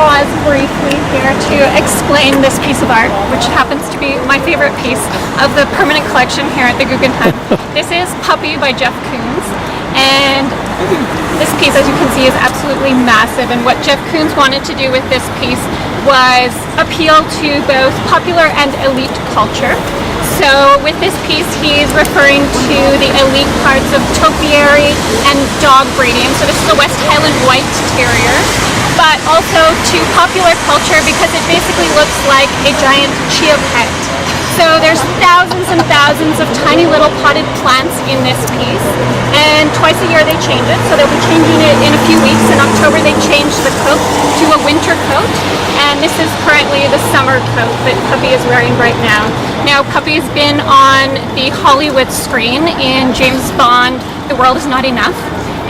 pause briefly here to explain this piece of art, which happens to be my favorite piece of the permanent collection here at the Guggenheim. This is Puppy by Jeff Koons, and this piece, as you can see, is absolutely massive, and what Jeff Koons wanted to do with this piece was appeal to both popular and elite culture. So with this piece, he's referring to the elite parts of topiary and dog breeding. So this is a West Highland White Terrier, but also to popular culture because it basically looks like a giant chia pet. So there's thousands and thousands of tiny little potted plants in this piece, and twice a year they change it. So they'll be changing it in a few weeks. In October they change the coat to a winter coat, and this is currently the summer coat that Puppy is wearing right now. Now Puppy's been on the Hollywood screen in James Bond, The World Is Not Enough.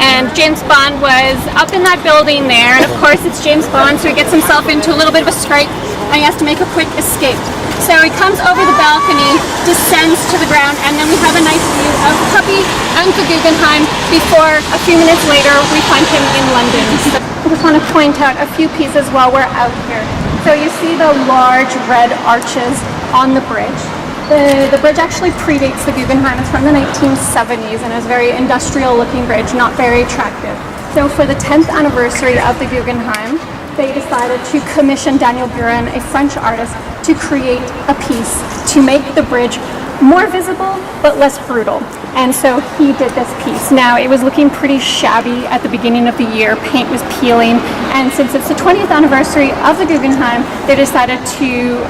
And James Bond was up in that building there, and of course it's James Bond, so he gets himself into a little bit of a scrape and he has to make a quick escape. So he comes over the balcony, descends to the ground, and then we have a nice view of Puppy and the Guggenheim before a few minutes later we find him in London. So I just want to point out a few pieces while we're out here. So you see the large red arches on the bridge. The bridge actually predates the Guggenheim. It's from the 1970s and is a very industrial looking bridge, not very attractive. So for the 10th anniversary of the Guggenheim, they decided to commission Daniel Buren, a French artist, to create a piece to make the bridge more visible but less brutal. And so he did this piece. Now it was looking pretty shabby at the beginning of the year, paint was peeling, and since it's the 20th anniversary of the Guggenheim, they decided to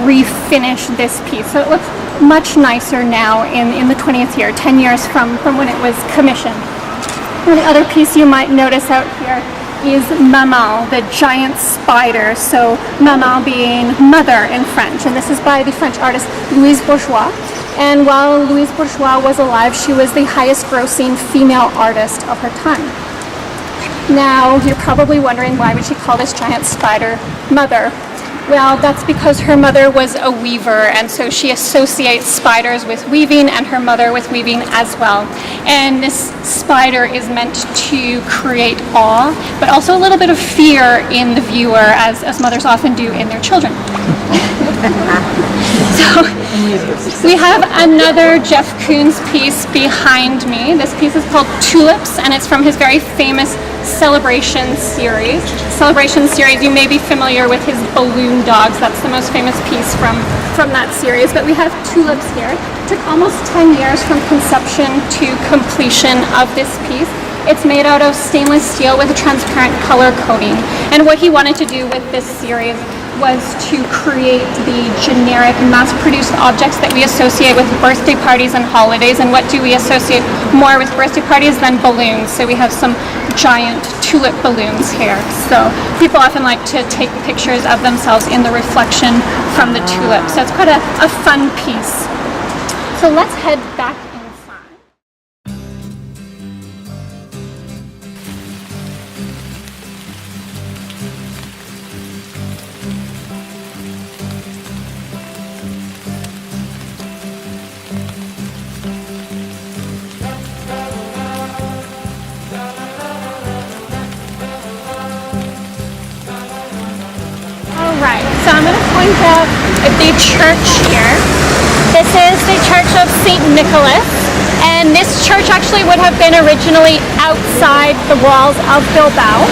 refinish this piece. So it looks much nicer now in the 20th year, 10 years from when it was commissioned. And the other piece you might notice out here is Maman, the giant spider. So Maman being mother in French, and this is by the French artist Louise Bourgeois. And while Louise Bourgeois was alive, she was the highest grossing female artist of her time. Now you're probably wondering, why would she call this giant spider Mother? Well, that's because her mother was a weaver, and so she associates spiders with weaving and her mother with weaving as well. And this spider is meant to create awe, but also a little bit of fear in the viewer, as mothers often do in their children. So we have another Jeff Koons piece behind me. This piece is called Tulips, and it's from his very famous Celebration series. Celebration series, you may be familiar with his balloon dogs. That's the most famous piece from that series. But we have Tulips here. It took almost 10 years from conception to completion of this piece. It's made out of stainless steel with a transparent color coating. And what he wanted to do with this series was to create the generic mass-produced objects that we associate with birthday parties and holidays. And what do we associate more with birthday parties than balloons? So we have some giant tulip balloons here. So people often like to take pictures of themselves in the reflection from the tulips. So it's quite a fun piece. So let's head back inside. Right, so I'm going to point out the church here. This is the Church of St. Nicholas, and this church actually would have been originally outside the walls of Bilbao.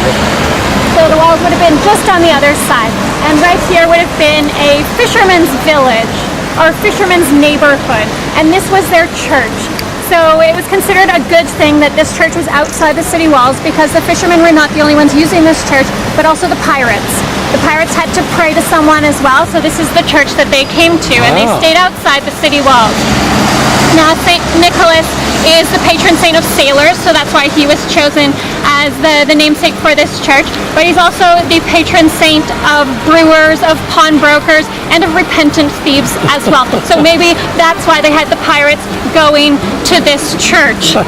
So the walls would have been just on the other side, and right here would have been a fisherman's village, or fisherman's neighborhood, and this was their church. So it was considered a good thing that this church was outside the city walls, because the fishermen were not the only ones using this church, but also the pirates. The pirates had to pray to someone as well, so this is the church that they came to, and they stayed outside the city walls. Now, St. Nicholas is the patron saint of sailors, so that's why he was chosen as the namesake for this church. But he's also the patron saint of brewers, of pawnbrokers, and of repentant thieves as well. So maybe that's why they had the pirates going to this church.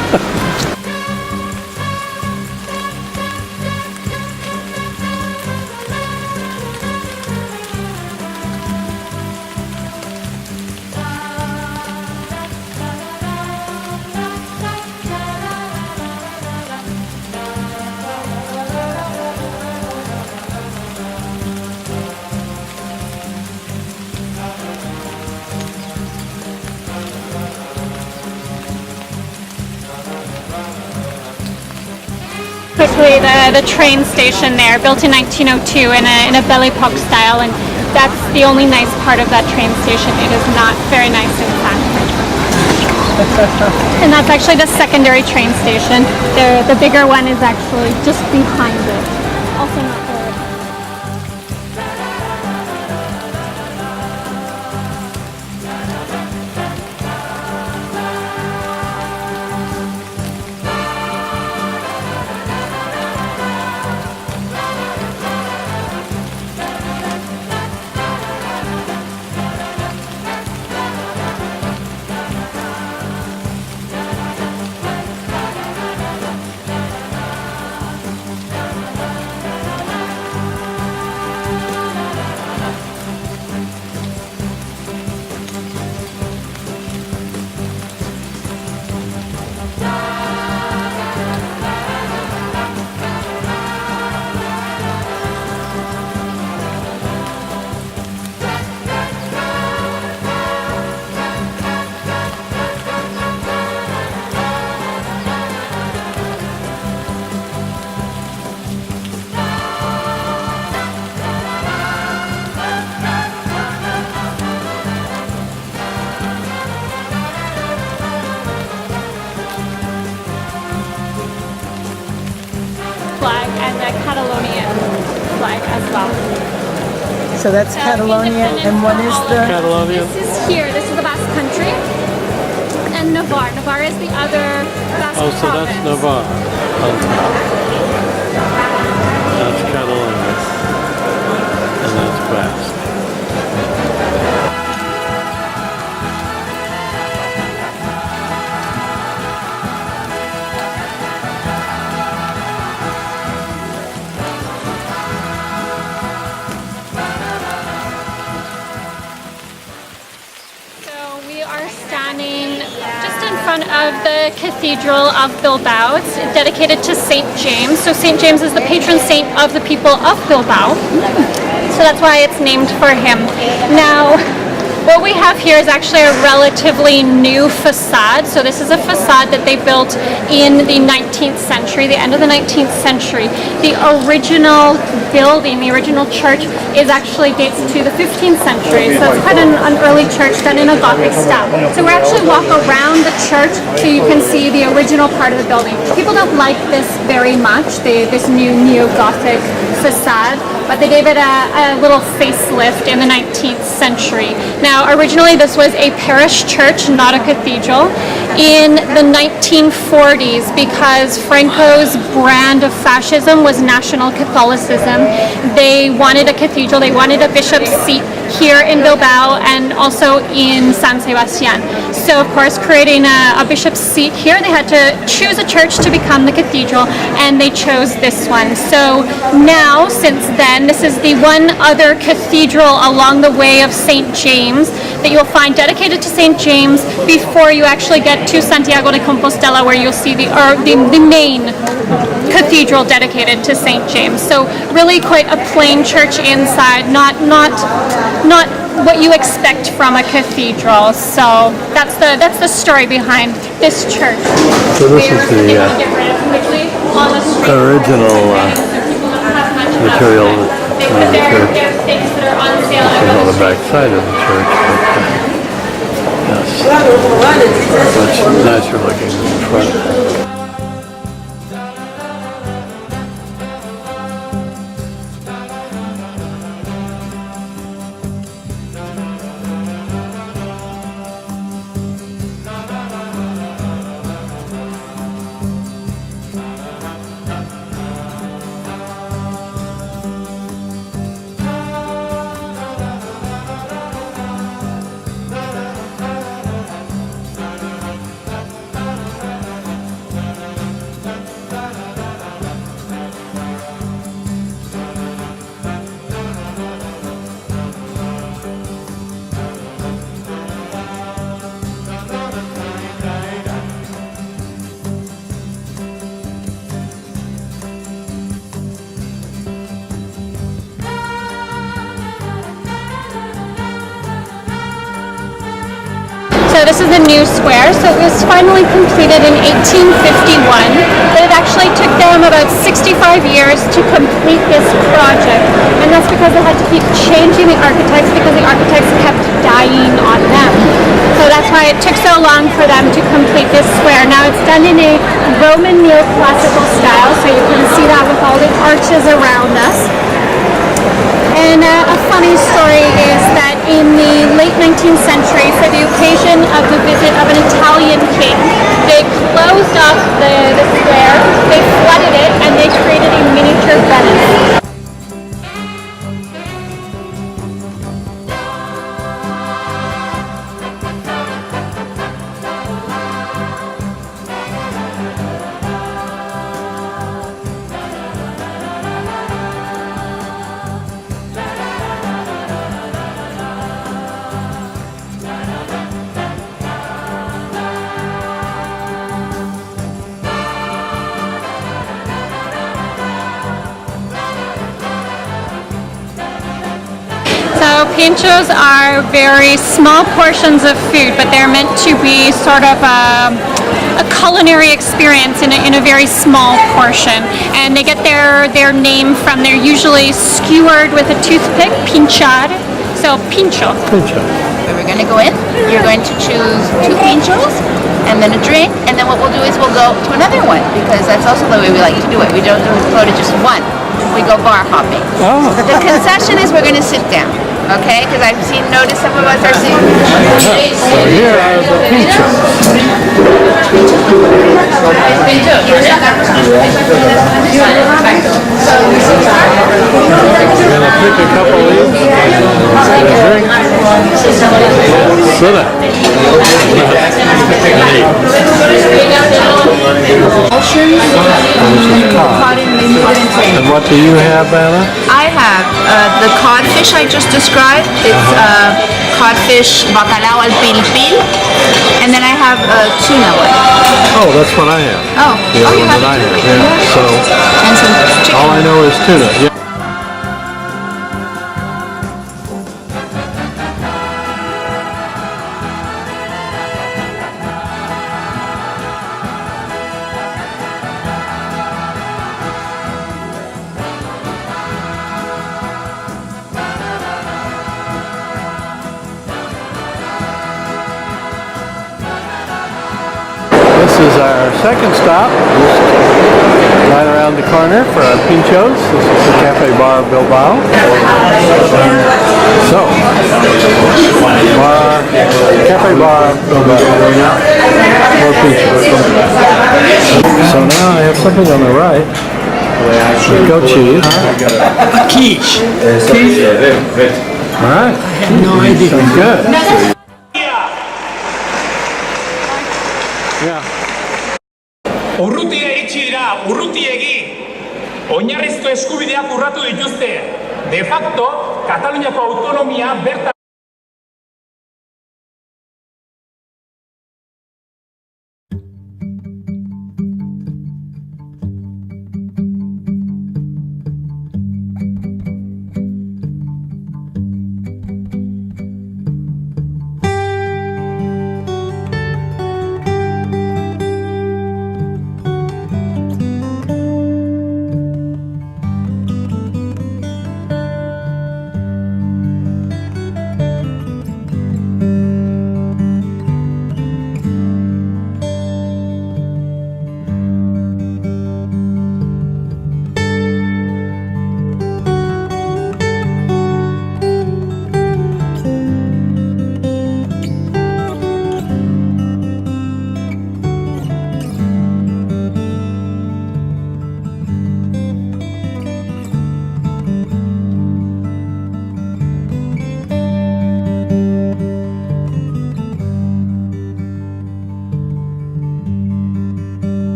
quickly the train station there, built in 1902 in a Belle Epoque style, and that's the only nice part of that train station. It is not very nice inside. And that's actually the secondary train station. The bigger one is actually just behind it. Also not very flag and the Catalonian flag as well. So that's Catalonia, and one is the... Catalonia. This is here. This is the Basque country. And Navarre. Navarre is the other Basque Oh, so province. that's Navarre on top. That's Catalonia. And that's Basque. Just in front of the Cathedral of Bilbao. It's dedicated to St. James. So St. James is the patron saint of the people of Bilbao. So that's why it's named for him. Now, what we have here is actually a relatively new facade. So this is a facade that they built in the 19th century, the end of the 19th century. The original building, the original church, is actually dates to the 15th century. So it's quite an early church done in a Gothic style. So we actually walk around the church so you can see the original part of the building. People don't like this very much, this new neo-Gothic facade, but they gave it a little facelift in the 19th century. Now, originally this was a parish church, not a cathedral. In the 1940s, because Franco's brand of fascism was National Catholicism, they wanted a cathedral, they wanted a bishop's seat here in Bilbao and also in San Sebastian. So, of course, creating a bishop's seat here, they had to choose a church to become the cathedral, and they chose this one. So now, since then, this is the one other cathedral along the way of St. James that you'll find dedicated to St. James before you actually get to Santiago de Compostela, where you'll see the main cathedral dedicated to St. James. So really quite a plain church inside, not what you expect from a cathedral. So that's the story behind this church. So this is the original material of the church. This is on the back side of the church. But yes, much nicer looking than the front. So this is the new square. So it was finally completed in 1851, but it actually took them about about 65 years to complete this project, and that's because they had to keep changing the architects because the architects kept dying on them. So that's why it took so long for them to complete this square. Now it's done in a Roman neoclassical style, so you can see that with all the arches around us. And a funny story is that in the late 19th century, for the occasion of the visit of an Italian king, they closed off the square, they flooded it, and they created a miniature Venice. So pinchos are very small portions of food, but they're meant to be sort of a culinary experience in a very small portion. And they get their name from, they're usually skewered with a toothpick, pinchar, so pincho. Pincho. We're going to go in, you're going to choose 2 pinchos, and then a drink, and then what we'll do is we'll go to another one, because that's also the way we like to do it. We don't go to just one. We go bar hopping. Oh. The concession is we're going to sit down, okay? Because I've noticed some of us are sitting. So here are the pinchos. We're going to pick a couple of these and a drink. Soda. And what do you have, Anna? I have the codfish I just described. It's codfish bacalao al pil pil, and then I have a tuna one. Oh, that's what I have. Oh, The other you one have that I tuna. have, yeah. So And some chicken. all I know is tuna. Yeah. This is our second stop, just right around the corner for our pinchos. This is the Cafe Bar Bilbao. So, Cafe Bar Bilbao. More pinchos. So now I have something on the right. Goat cheese. Quiche. All right. I have no idea. Sounds good. Yeah. Urrutia itxi dira, urrutiegi oinarrizko eskubideak urratu dituzte. De facto, Kataluniako autonomia bertan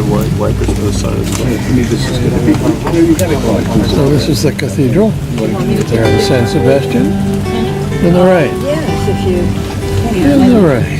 red wipers to the side of the plane. So this is the cathedral. There in San Sebastian. To the right. Yes, if you... To the right.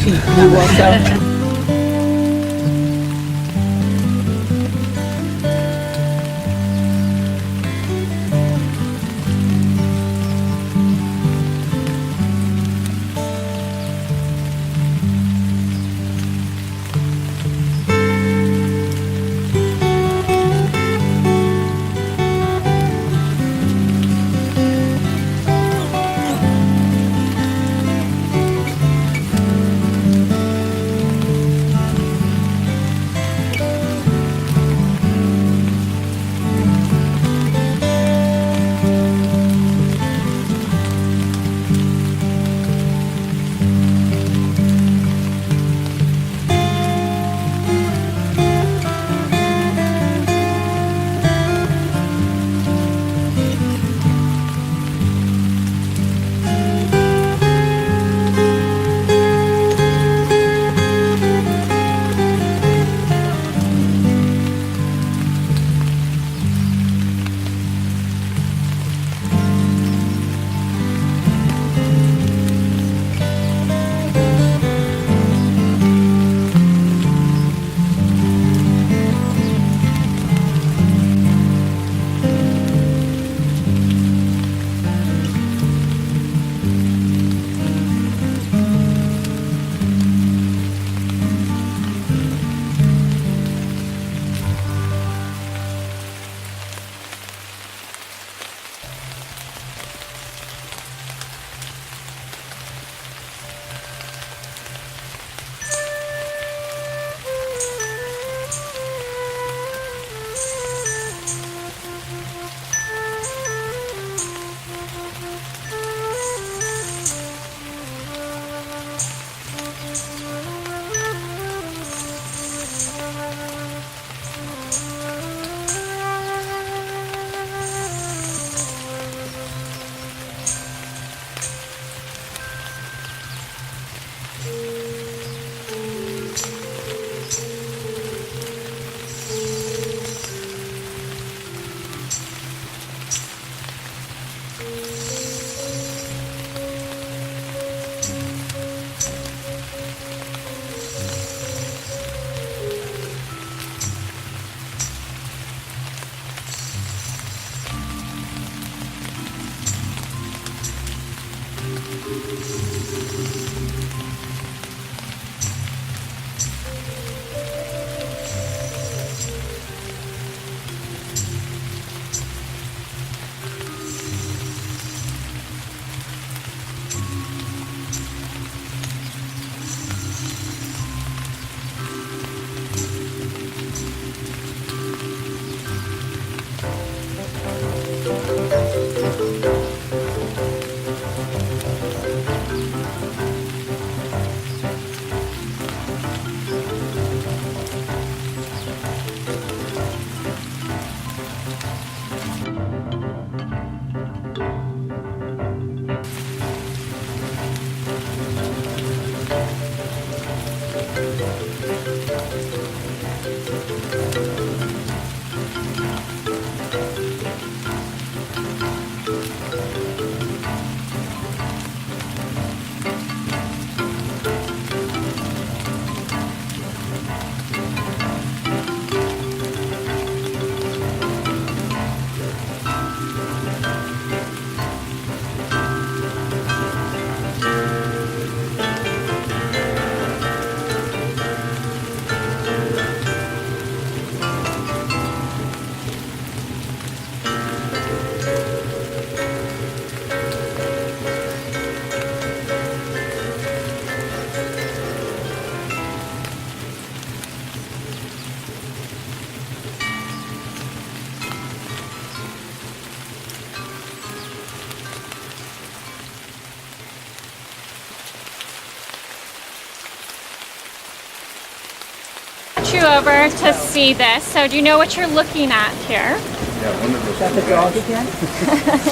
You over to see this. So do you know what you're looking at here? Is that the dog again?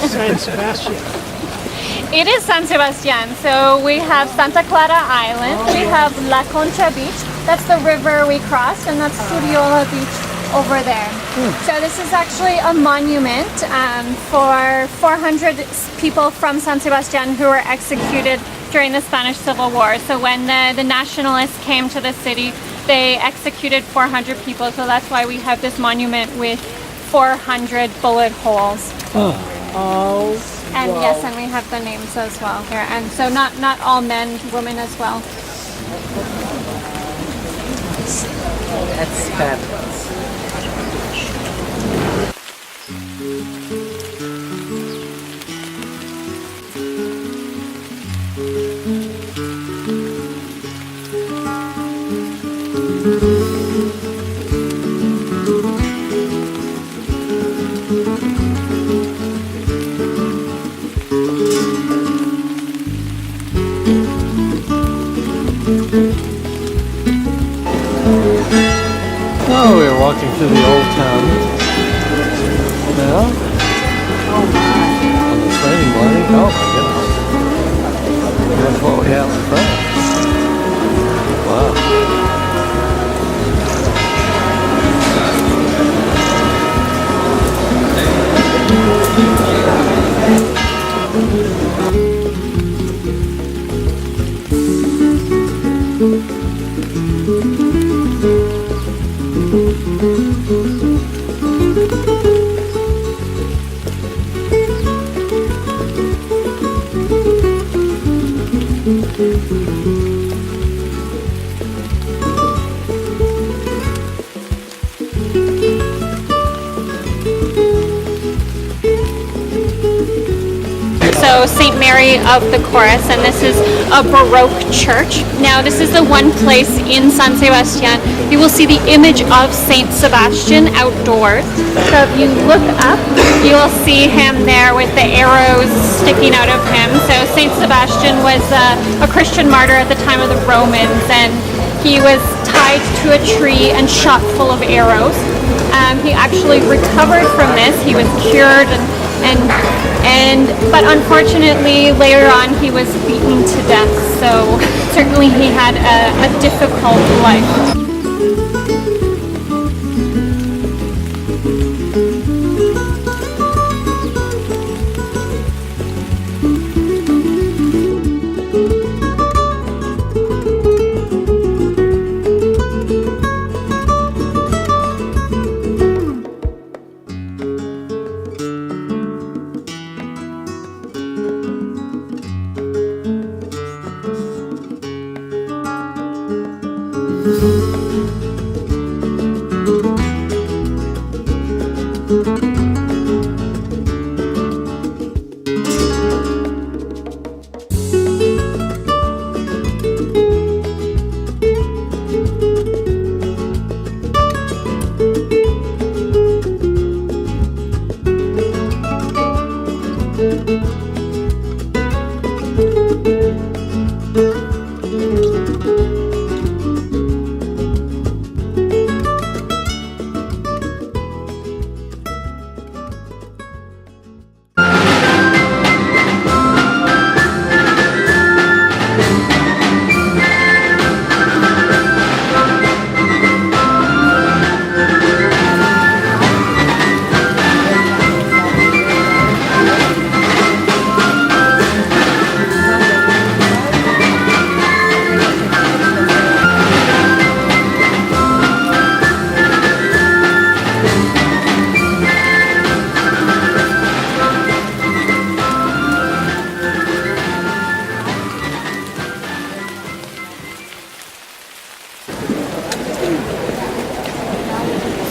San Sebastian. It is San Sebastian. So we have Santa Clara Island, we have La Concha Beach, That's the river we crossed, and that's Suriola Beach over there. So this is actually a monument for 400 people from San Sebastian who were executed during the Spanish Civil War. So when the nationalists came to the city, they executed 400 people. So that's why we have this monument with 400 bullet holes. And yes, and we have the names as well here. And so not all men, women as well. That's fabulous. Oh, we're walking through the old town now. On this rainy morning. Oh my goodness. That's what we have in front of us. Wow. So St. Mary of the Chorus, and this is a Baroque church. Now this is the one place in San Sebastian you will see the image of Saint Sebastian outdoors. So if you look up, you will see him there with the arrows sticking out of him. So Saint Sebastian was a Christian martyr at the time of the Romans, and he was tied to a tree and shot full of arrows. He actually recovered from this. He was cured but unfortunately later on he was beaten to death, so certainly he had a difficult life.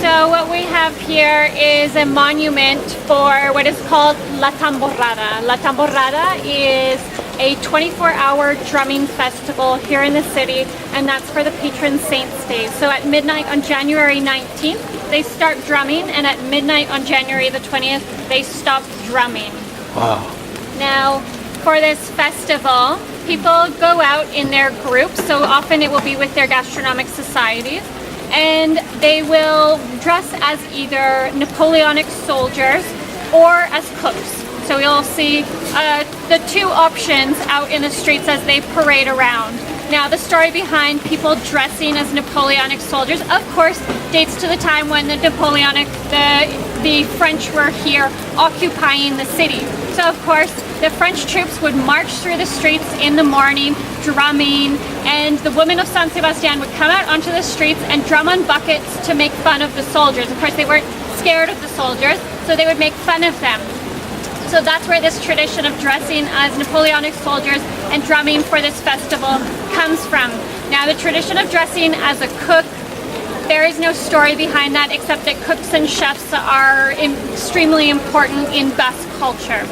So what we have here is a monument for what is called La Tamborrada. La Tamborrada is a 24-hour drumming festival here in the city, and that's for the patron saint's day. So at midnight on January 19th, they start drumming, and at midnight on January the 20th, they stop drumming. Wow. Now, for this festival, people go out in their groups, so often it will be with their gastronomic societies, and they will dress as either Napoleonic soldiers or as cooks. So you'll see the two options out in the streets as they parade around. Now, the story behind people dressing as Napoleonic soldiers, of course, dates to the time when the French were here occupying the city. So, of course, the French troops would march through the streets in the morning, drumming, and the women of San Sebastian would come out onto the streets and drum on buckets to make fun of the soldiers. Of course, they weren't scared of the soldiers, so they would make fun of them. So that's where this tradition of dressing as Napoleonic soldiers and drumming for this festival comes from. Now, the tradition of dressing as a cook, there is no story behind that except that cooks and chefs are extremely important in Basque culture.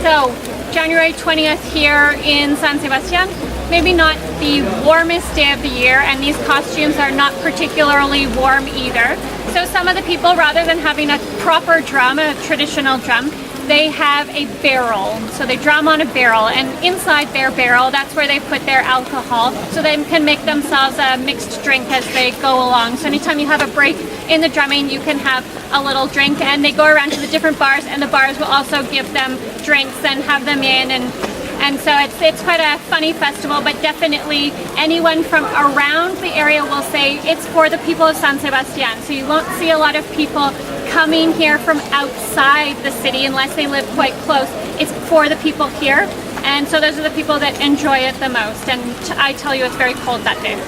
So, January 20th here in San Sebastian, maybe not the warmest day of the year, and these costumes are not particularly warm either. So some of the people, rather than having a proper drum, a traditional drum, they have a barrel. So they drum on a barrel, and inside their barrel, that's where they put their alcohol, so they can make themselves a mixed drink as they go along. So anytime you have a break in the drumming, you can have a little drink, and they go around to the different bars, and the bars will also give them drinks and have them in, and so it's quite a funny festival, but definitely anyone from around the area will say it's for the people of San Sebastian. So you won't see a lot of people coming here from outside the city unless they live quite close. It's for the people here, and so those are the people that enjoy it the most. And I tell you, it's very cold that day.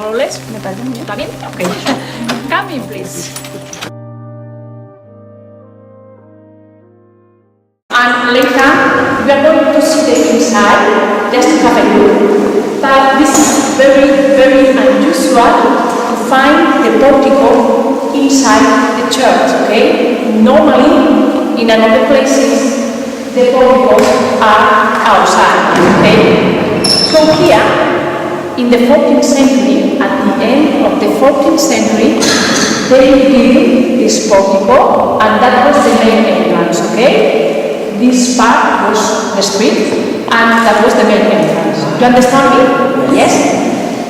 More or less, ¿me parece muy bien? ¿Está bien? Okay. Come in, please. And later, we are going to see the inside, just to have a look. But this is very, very unusual to find the portico inside the church, okay? Normally, in another places, the porticos are outside, okay? So here, in the 14th century, at the end of 14th century, they built this portico, and that was the main entrance, okay? This part was the street, and that was the main entrance. Do you understand me? Yes?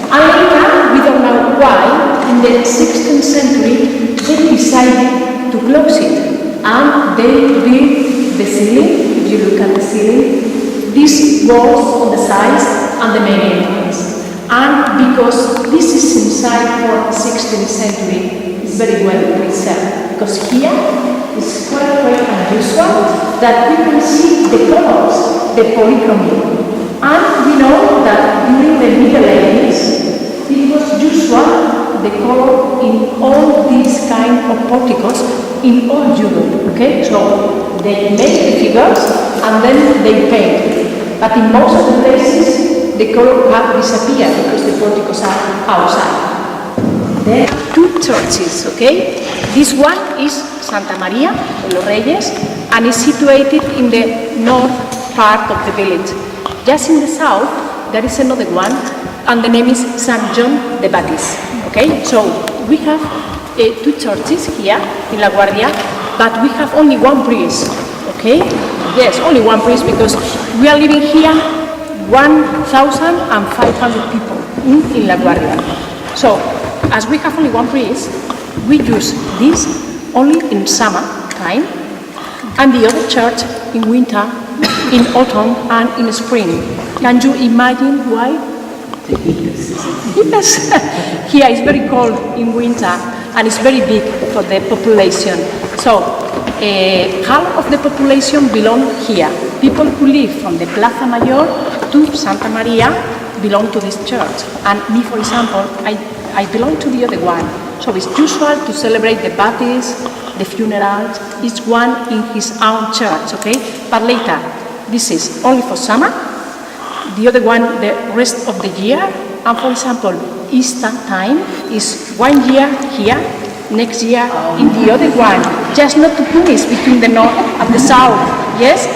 And later, we don't know why, in the 16th century, they decided to close it, and they built the ceiling. If you look at the ceiling, these walls on the sides and the main entrance. And because this is inside for 16th century, it's very well preserved. Because here is quite unusual that we can see the colors, the polychromy. And we know that during the Middle Ages, it was usual the color in all these kind of porticos in all Europe. Okay, so they make the figures and then they paint. But in most of the places, the color have disappeared because the porticos are outside. There are two churches, okay? This one is Santa Maria de los Reyes and is situated in the north part of the village. Just in the south, there is another one, and the name is Saint John the Baptist, okay? So we have two churches here in Laguardia, but we have only one priest, okay? Yes, only one priest because we are living here 1,500 people in Laguardia. So, as we have only one priest, we use this only in summer time, and the other church in winter, in autumn, and in spring. Can you imagine why? Yes, here it's very cold in winter, and it's very big for the population. So, half of the population belong here. People who live from the Plaza Mayor to Santa Maria belong to this church. And me, for example, I belong to the other one. So it's usual to celebrate the baptism, the funerals, each one in his own church, okay? But later, this is only for summer, the other one the rest of the year. And for example, Easter time is 1 year here, next year in the other one, just not to punish between the north and the south, yes?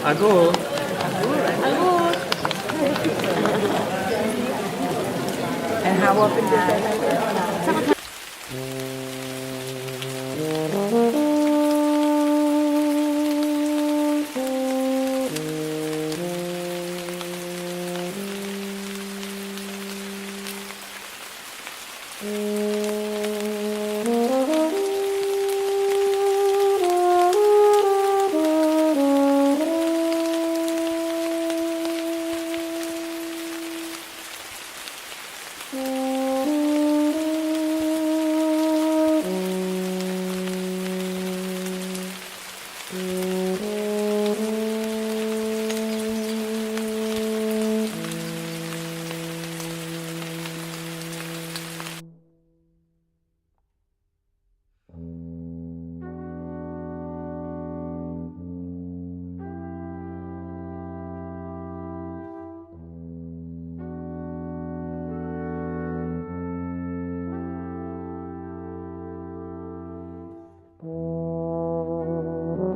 Agur. And how often does that happen?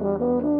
Agur.